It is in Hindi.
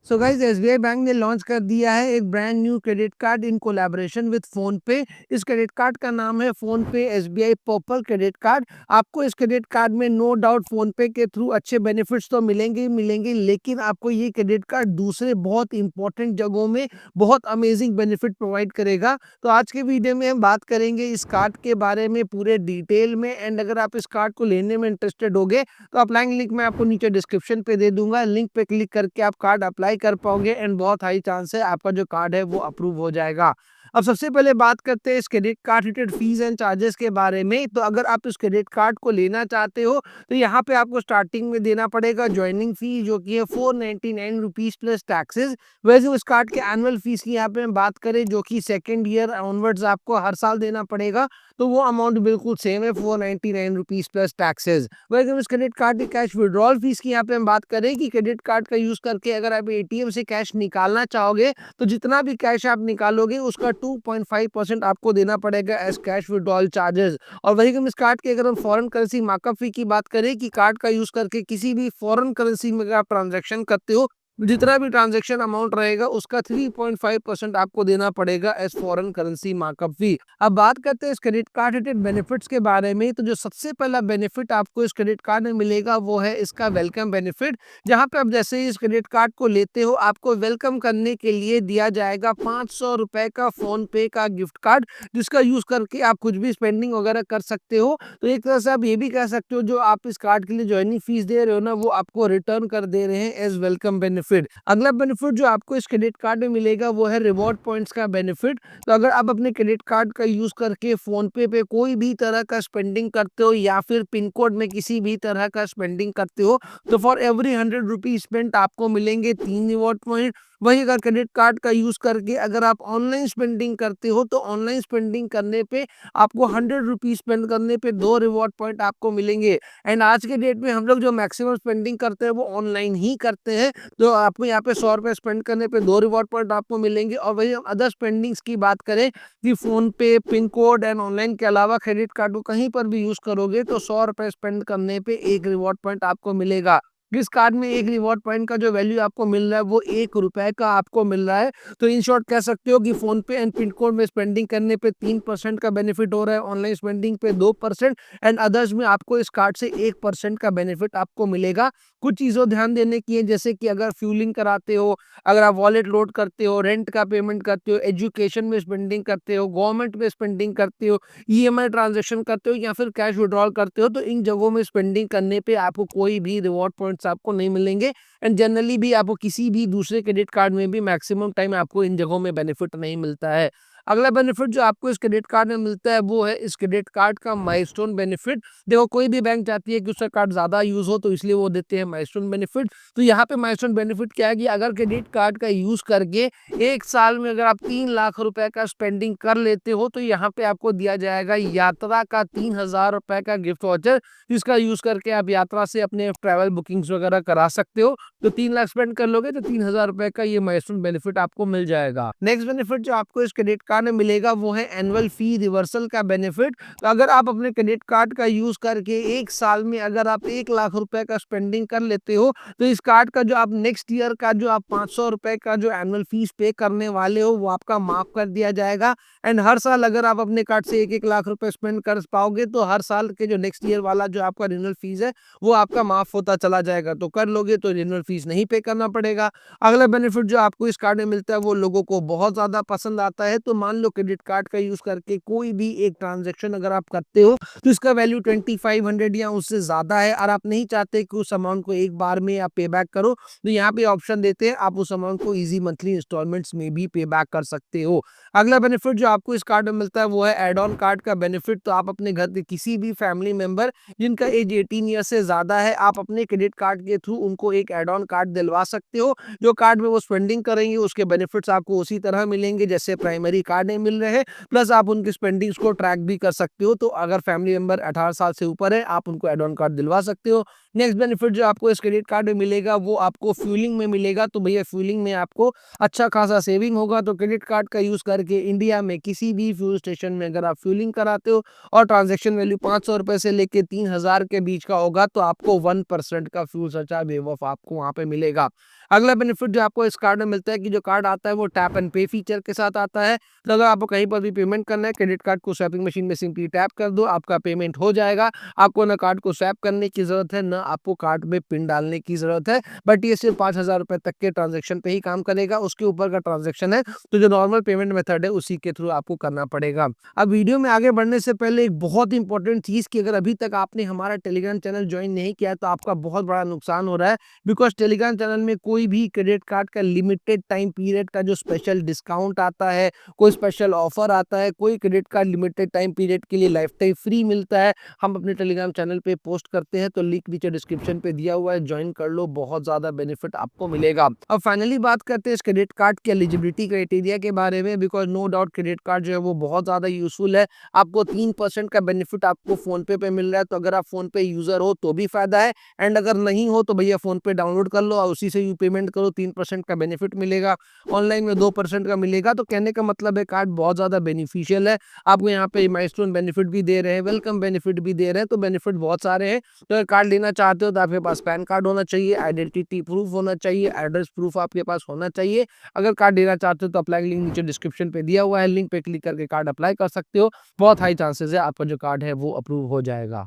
सो गाइस एसबीआई बैंक ने लॉन्च कर दिया है एक brand new credit card in collaboration with phone पे। इस क्रेडिट कार्ड का नाम है फोन पे एसबीआई पर्पल क्रेडिट कार्ड। आपको इस क्रेडिट कार्ड में नो डाउट फोन पे के थ्रू अच्छे बेनिफिट्स तो मिलेंगे ही मिलेंगे, लेकिन आपको ये क्रेडिट कार्ड दूसरे बहुत इंपॉर्टेंट जगहों में बहुत अमेजिंग बेनिफिट प्रोवाइड करेगा। तो आज के वीडियो में हम बात करेंगे इस कार्ड के बारे में पूरे डिटेल में। एंड अगर आप इस कार्ड को लेने में इंटरेस्टेड होगे तो अप्लाइंग लिंक मैं आपको नीचे डिस्क्रिप्शन पे दे दूंगा। लिंक पे क्लिक करके आप कार्ड अप्लाई कर पाओगे एंड बहुत हाई चांस है आपका जो कार्ड है वो अप्रूव हो जाएगा। अब सबसे पहले बात करते हैं इस credit card related fees and charges के बारे में। तो अगर आप इस क्रेडिट कार्ड को लेना चाहते हो तो यहाँ पे आपको स्टार्टिंग में देना पड़ेगा ज्वाइनिंग फी, जो कि है 499 रुपीज प्लस टैक्सेस। वैसे उस कार्ड के एनुअल फीस की यहाँ पे हम बात करें, जो कि सेकेंड ईयर ऑनवर्ड्स आपको हर साल देना पड़ेगा, तो वो अमाउंट बिल्कुल सेम है, 499 रुपीज प्लस टैक्सेस। वैसे इस क्रेडिट कार्ड की कैश विड्रॉल फीस की यहाँ पे हम बात करें कि क्रेडिट कार्ड का यूज करके अगर आप एटीएम से कैश निकालना चाहोगे तो जितना भी कैश आप निकालोगे उसका 2.5% आपको देना पड़ेगा एज कैश विड्रॉल चार्जेस। और वही हम इस कार्ड के अगर हम फॉरेन करेंसी मार्कअप फी की बात करें कि कार्ड का यूज करके किसी भी फॉरेन करेंसी में अगर आप ट्रांजेक्शन करते हो, जितना भी ट्रांजैक्शन अमाउंट रहेगा उसका 3.5% आपको देना पड़ेगा एज फॉरेन करेंसी मार्कअप फी। अब बात करते हैं इस क्रेडिट कार्ड रिलेटेड बेनिफिट्स के बारे में। तो जो सबसे पहला बेनिफिट आपको इस क्रेडिट कार्ड में मिलेगा वो है इसका वेलकम बेनिफिट। जहां पे आप जैसे ही इस क्रेडिट कार्ड को लेते हो आपको वेलकम करने के लिए दिया जाएगा 500 रुपए का फोन पे का गिफ्ट कार्ड, जिसका यूज करके आप कुछ भी स्पेंडिंग वगैरह कर सकते हो। तो एक तरह से आप ये भी कह सकते हो जो आप इस कार्ड के लिए ज्वाइनिंग फीस दे रहे हो ना, वो आपको रिटर्न कर दे रहे हैं एज वेलकम बेनिफिट। अगला बेनिफिट जो आपको इस क्रेडिट कार्ड में मिलेगा वो है रिवॉर्ड पॉइंट्स का बेनिफिट। तो अगर आप अपने क्रेडिट कार्ड का यूज करके फोन पे कोई भी तरह का स्पेंडिंग करते हो या फिर पिन कोड में किसी भी तरह का स्पेंडिंग करते हो, तो फॉर एवरी 100 रुपीज स्पेंट आपको मिलेंगे 3 रिवॉर्ड पॉइंट। वही अगर क्रेडिट कार्ड का यूज करके अगर आप ऑनलाइन स्पेंडिंग करते हो तो ऑनलाइन स्पेंडिंग करने पे आपको 100 रुपीज स्पेंड करने पे 2 रिवॉर्ड पॉइंट आपको मिलेंगे। एंड आज के डेट में हम लोग जो मैक्सिमम स्पेंडिंग करते हैं वो ऑनलाइन ही करते हैं, तो आपको यहाँ पे 100 रुपये स्पेंड करने पे 2 रिवॉर्ड पॉइंट आपको मिलेंगे। और वही हम अदर स्पेंडिंग्स की बात करें कि फोन पे, पिन कोड एंड ऑनलाइन के अलावा क्रेडिट कार्ड को कहीं पर भी यूज करोगे तो 100 रुपये स्पेंड करने पे 1 रिवॉर्ड पॉइंट आपको मिलेगा। इस कार्ड में 1 रिवॉर्ड पॉइंट का जो वैल्यू आपको मिल रहा है वो 1 रुपए का आपको मिल रहा है। तो इन शॉर्ट कह सकते हो कि फोन पे एंड पिन कोड में स्पेंडिंग करने पे 3% का बेनिफिट हो रहा है, ऑनलाइन स्पेंडिंग पे 2% एंड अदर्स में आपको इस कार्ड से 1% का बेनिफिट आपको मिलेगा। कुछ चीज़ों ध्यान देने की है, जैसे कि अगर फ्यूलिंग कराते हो, अगर आप वॉलेट लोड करते हो, रेंट का पेमेंट करते हो, एजुकेशन में स्पेंडिंग करते हो, गवर्नमेंट में स्पेंडिंग करते हो, ईएमआई ट्रांजैक्शन करते हो या फिर कैश विड्रॉल करते हो, तो इन जगहों में स्पेंडिंग करने पे आपको कोई भी रिवॉर्ड पॉइंट्स आपको नहीं मिलेंगे। एंड जनरली भी आपको किसी भी दूसरे क्रेडिट कार्ड में भी मैक्सिमम टाइम आपको इन जगहों में बेनिफिट नहीं मिलता है। अगला बेनिफिट जो आपको इस क्रेडिट कार्ड में मिलता है वो है इस क्रेडिट कार्ड का माइलस्टोन बेनिफिट। देखो कोई भी बैंक चाहती है कि उसका कार्ड ज्यादा यूज हो, तो इसलिए वो देते हैं माइलस्टोन बेनिफिट। तो यहाँ पे माइलस्टोन बेनिफिट क्या है कि अगर क्रेडिट कार्ड का यूज करके एक साल में अगर आप 3 लाख रुपए का स्पेंडिंग कर लेते हो तो यहाँ पे आपको दिया जाएगा यात्रा का 3,000 रुपए का गिफ्ट वाउचर, जिसका यूज करके आप यात्रा से अपने ट्रैवल बुकिंग्स वगैरह करा सकते हो। तो 3 लाख स्पेंड कर लोगे तो 3,000 रुपए का ये माइलस्टोन बेनिफिट आपको मिल जाएगा। नेक्स्ट बेनिफिट जो आपको इस क्रेडिट कार्ड में मिलेगा वो है एनुअल फी रिवर्सल का बेनिफिट। तो अगर आप अपने क्रेडिट कार्ड का यूज करके एक साल में अगर आप 1 लाख रुपए का स्पेंडिंग कर लेते हो तो इस कार्ड का जो आप नेक्स्ट ईयर का जो आप 500 रुपए का जो एनुअल फीस पे करने वाले हो वो आपका माफ कर दिया जाएगा। एंड हर साल अगर आप अपने कार्ड से 1-1 लाख रुपए स्पेंड कर पाओगे तो हर साल के जो नेक्स्ट ईयर वाला जो आपका रिन्यूअल फीस है वो आपका माफ होता चला जाएगा। तो कर लोगे तो रिन्यूअल फीस नहीं पे करना पड़ेगा। अगला बेनिफिट जो आपको इस कार्ड में मिलता है वो लोगों को बहुत ज्यादा पसंद आता है। तो मान लो क्रेडिट कार्ड का यूज करके कोई भी एक ट्रांजेक्शन अगर आप करते हो तो इसका वैल्यू 2500 या उससे ज्यादा है और आप नहीं चाहते कि उस अमाउंट को एक बार में आप पे बैक करो, तो यहाँ पे ऑप्शन देते हैं आप उस अमाउंट को इजी मंथली इंस्टॉलमेंट्स में भी पे बैक कर सकते हो। अगला बेनिफिट जो आपको इस कार्ड में मिलता है वो है एड ऑन कार्ड का बेनिफिट। तो आप अपने घर के किसी भी फैमिली मेंबर जिनका एज 18 ईयर से ज्यादा है, आप अपने क्रेडिट कार्ड के थ्रू उनको एक एड ऑन कार्ड दिलवा सकते हो। जो कार्ड में वो स्पेंडिंग करेंगे उसके बेनिफिट्स आपको उसी तरह मिलेंगे जैसे प्राइमरी कार्ड में मिल रहे हैं, प्लस आप उनकी स्पेंडिंग्स को ट्रैक भी कर सकते हो। तो अगर फैमिली मेंबर 18 साल से ऊपर है आप उनको एड ऑन कार्ड दिलवा सकते हो। नेक्स्ट बेनिफिट जो आपको इस क्रेडिट कार्ड में मिलेगा वो आपको फ्यूलिंग में मिलेगा। तो भैया फ्यूलिंग में आपको अच्छा खासा सेविंग होगा। तो क्रेडिट कार्ड का यूज़ करके इंडिया में किसी भी फ्यूल स्टेशन में अगर आप फ्यूलिंग कराते हो और ट्रांजैक्शन वैल्यू 500 रुपए से लेके 3000 के बीच का होगा तो आपको 1% का फ्यूल सरचार्ज वेव ऑफ आपको वहाँ पे मिलेगा। अगला बेनिफिट जो आपको इस कार्ड में मिलता है कि जो कार्ड आता है वो टैप एंड पे फीचर के साथ आता है। तो अगर आपको कहीं पर भी पेमेंट करना है, क्रेडिट कार्ड को स्वैपिंग मशीन में सिंपली टैप कर दो, आपका पेमेंट हो जाएगा। आपको ना कार्ड को स्वैप करने की ज़रूरत है, ना आपको कार्ड में पिन डालने की ज़रूरत है। बट ये सिर्फ 5,000 रुपए तक के ट्रांज़ैक्शन पे ही काम करेगा। उसके ऊपर का ट्रांज़ैक्शन है, तो जो नॉर्मल पेमेंट मेथड है, उसी के थ्रू आपको करना पड़ेगा। अब वीडियो में आगे बढ़ने से पहले एक बहुत ही इंपॉर्टेंट चीज़ कि अगर अभी तक आपने हमारा टेलीग्राम चैनल जॉइन नहीं किया है, तो आपका बहुत बड़ा नुकसान हो रहा है। बिकॉज़ टेलीग्राम चैनल में कोई भी क्रेडिट कार्ड का लिमिटेड टाइम पीरियड का जो स्पेशल डिस्काउंट आता है, कोई स्पेशल ऑफर आता है, कोई credit card limited time period के लिए लाइफ टाइम फ्री मिलता है, हम अपने टेलीग्राम चैनल पे पोस्ट करते हैं। तो लिंक नीचे डिस्क्रिप्शन पे दिया हुआ है, ज्वाइन कर लो, बहुत ज़्यादा बेनिफिट आपको मिलेगा। अब फाइनली बात करते हैं इस क्रेडिट कार्ड के एलिजिबिलिटी क्राइटेरिया के बारे में। Because no doubt credit card जो है वो बहुत ज़्यादा यूज़फुल है। आपको 3% का बेनिफिट आपको फ़ोनपे पे मिल रहा है, तो अगर आप फ़ोनपे यूज़र हो तो भी फ़ायदा है, एंड अगर नहीं हो तो भैया फ़ोनपे डाउनलोड कर लो और उसी से यू पेमेंट करो, 3% का बेनिफिट मिलेगा। ऑनलाइन में 2% का मिलेगा। तो कहने का मतलब है कार्ड बहुत ज़्यादा बेनिफिशियल है। आपको यहाँ पे माइलस्टोन बेनिफिट भी दे रहे हैं, वेलकम बेनिफिट भी दे रहे हैं, तो बेनिफिट बहुत सारे हैं। तो अगर कार्ड लेना चाहते हो तो आपके पास पैन कार्ड होना चाहिए, आइडेंटिटी प्रूफ होना चाहिए, एड्रेस प्रूफ आपके पास होना चाहिए। अगर कार्ड लेना चाहते हो तो अप्लाई लिंक नीचे डिस्क्रिप्शन पे दिया हुआ है, लिंक पे क्लिक करके कार्ड अप्लाई कर सकते हो। बहुत हाई चांसेस है आपका जो कार्ड है वो अप्रूव हो जाएगा।